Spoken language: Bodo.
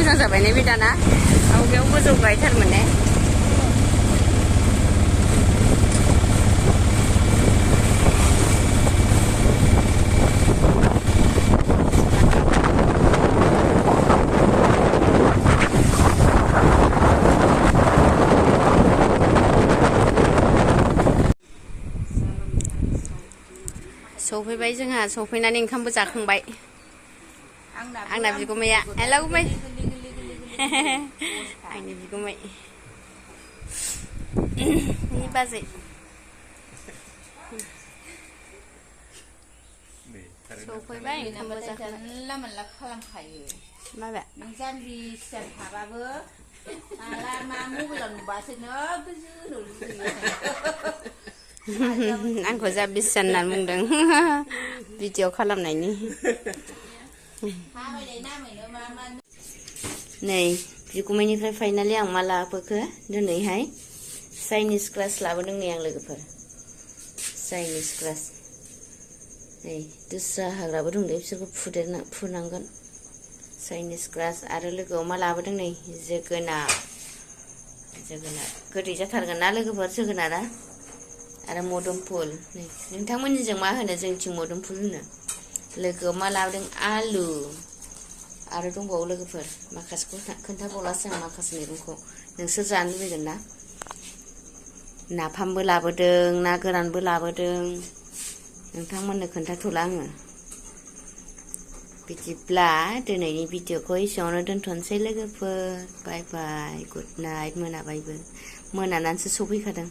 मोजां जाबाय ने बिदाना आवगायाव गोजौ गायथारमोन ने सफैबाय जोंहा सफैनानै ओंखामबो जाखांबाय आंना बिगुमैया हेलौ गुमै आंनि बिगुमै नि बाजै सफैबाय ओंखामबो जाखांबाय मोनला खालामखायो माबे नों जाम्बि सियार थाबाबो माला मा मबाइलाव नुबासो नोगोद जोनो लुगैयो आंखौ जाम्बिसो होनना बुंदों भिडिअ खालामनायनि नै बिगुमैनिफ्राय फाइनालि आं मा लाबोखो दिनैहाय चाइनिज क्लास लाबोदों नै आं लोगोफोर चाइनिज क्लास नै दस्रा हाग्राबो दं दे बिसोरखौ फुनांगोन चाइनिज क्लास आरो लोगोआव मा लाबोदों नै जोगोनार गोदै जाथारगोन ना लोगोफोर जोगोनारा आरो मोदोमफुल नै नोंथांमोननिजों मा होनो जोंनिथिं मोदोमफुल होनो लोगोआव मा लाबोदों आलु आरो दंबावो लोगोफोर माखासेखौ खोन्थाबावलासो आं माखासे मैगंखौ नोंसोर जानो लुबैगोन ना नाफामबो लाबोदों ना गोरानबो लाबोदों नोंथांमोननो खोन्थाथ'ला आङो बिदिब्ला दिनैनि भिडिअखौ एसेयावनो दोनथ'नोसै लोगोफोर बाय बाय गुड नाइट मोनाबायबो मोनानानैसो सफैखादों